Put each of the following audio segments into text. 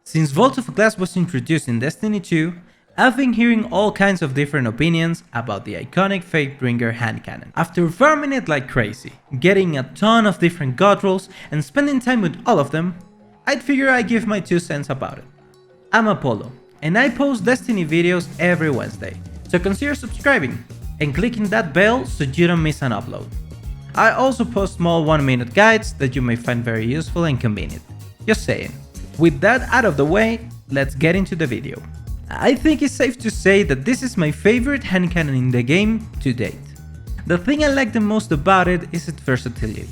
Since Vault of Glass was introduced in Destiny 2, I've been hearing all kinds of different opinions about the iconic FateBringer hand cannon. After farming it like crazy, getting a ton of different god rolls and spending time with all of them, I'd figure I'd give my 2 cents about it. I'm Apollo, and I post Destiny videos every Wednesday, so consider subscribing and clicking that bell so you don't miss an upload. I also post small 1-minute guides that you may find very useful and convenient. Just saying. With that out of the way, let's get into the video. I think it's safe to say that this is my favorite hand cannon in the game to date. The thing I like the most about it is its versatility.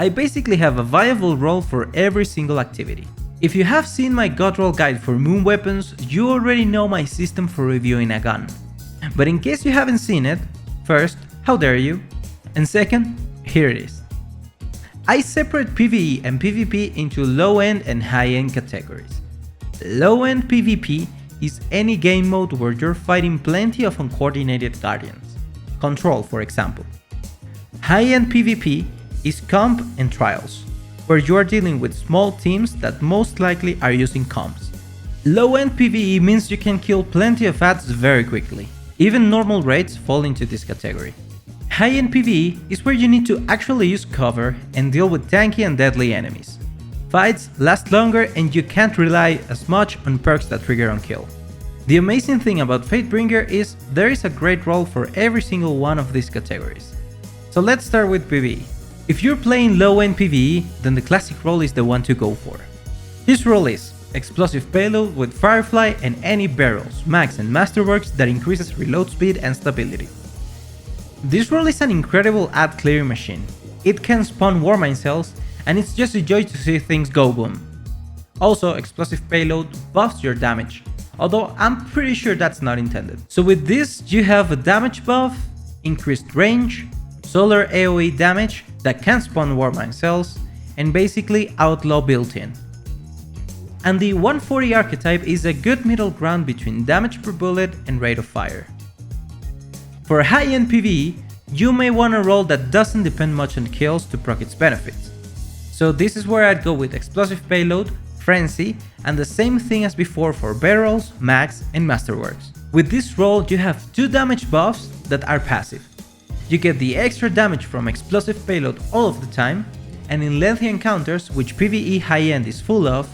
I basically have a viable role for every single activity. If you have seen my god roll guide for moon weapons, you already know my system for reviewing a gun. But in case you haven't seen it, first, how dare you? And second, here it is. I separate PvE and PvP into low-end and high-end categories. Low-end PvP is any game mode where you're fighting plenty of uncoordinated guardians. Control, for example. High-end PvP is comp and trials, where you are dealing with small teams that most likely are using comps. Low-end PvE means you can kill plenty of ads very quickly. Even normal raids fall into this category. High-end PvE is where you need to actually use cover and deal with tanky and deadly enemies. Fights last longer and you can't rely as much on perks that trigger on kill. The amazing thing about FateBringer is there is a great role for every single one of these categories. So let's start with PvE. If you're playing low-end PvE, then the classic role is the one to go for. This role is explosive payload with Firefly and any barrels, mags and masterworks that increases reload speed and stability. This role is an incredible ad clearing machine. It can spawn warmine cells and it's just a joy to see things go boom. Also, explosive payload buffs your damage, although I'm pretty sure that's not intended. So with this you have a damage buff, increased range, solar AoE damage that can spawn warmine cells, and basically outlaw built-in. And the 140 archetype is a good middle ground between damage per bullet and rate of fire. For high-end PvE, you may want a role that doesn't depend much on kills to proc its benefits. So this is where I'd go with explosive payload, frenzy, and the same thing as before for barrels, mags, and masterworks. With this role you have 2 damage buffs that are passive. You get the extra damage from explosive payload all of the time, and in lengthy encounters, which PvE high-end is full of,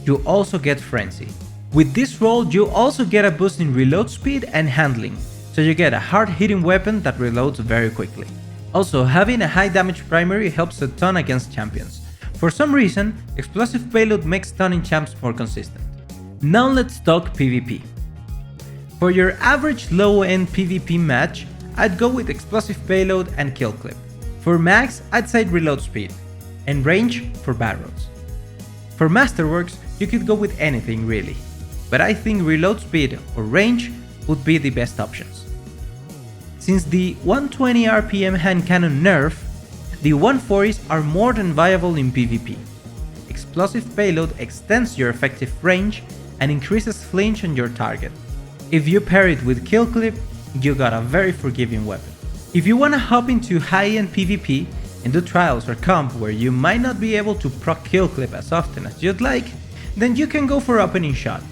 you also get frenzy. With this role you also get a boost in reload speed and handling, so you get a hard-hitting weapon that reloads very quickly. Also, having a high damage primary helps a ton against champions. For some reason, explosive payload makes stunning champs more consistent. Now let's talk PvP. For your average low-end PvP match, I'd go with explosive payload and kill clip. For mags, I'd say reload speed, and range for barrels. For masterworks, you could go with anything really, but I think reload speed or range would be the best options. Since the 120 RPM hand cannon nerf, the 140s are more than viable in PvP. Explosive payload extends your effective range and increases flinch on your target. If you pair it with kill clip, you got a very forgiving weapon. If you wanna hop into high-end PvP and do trials or comp where you might not be able to proc kill clip as often as you'd like, then you can go for opening shot.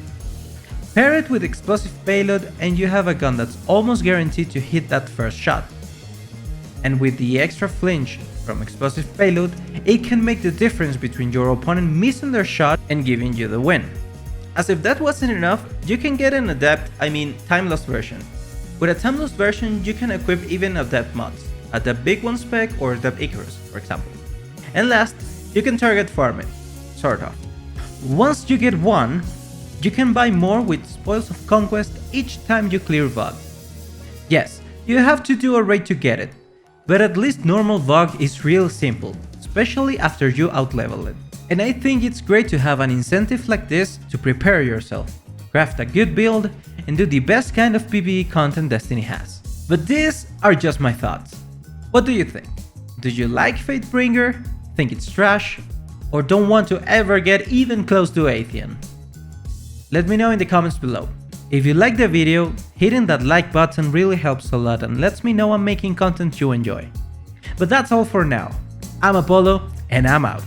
Pair it with explosive payload and you have a gun that's almost guaranteed to hit that first shot. And with the extra flinch from explosive payload, it can make the difference between your opponent missing their shot and giving you the win. As if that wasn't enough, you can get an time-lost version. With a time-lost version, you can equip even Adept mods, Adept Big One spec or Adept Icarus, for example. And last, you can target farm it, sort of. Once you get one, you can buy more with Spoils of Conquest each time you clear VOG. Yes, you have to do a raid to get it, but at least normal VOG is real simple, especially after you outlevel it. And I think it's great to have an incentive like this to prepare yourself, craft a good build, and do the best kind of PvE content Destiny has. But these are just my thoughts. What do you think? Do you like FateBringer, think it's trash, or don't want to ever get even close to Atheon? Let me know in the comments below. If you like the video, hitting that like button really helps a lot and lets me know I'm making content you enjoy. But that's all for now. I'm Apollo, and I'm out.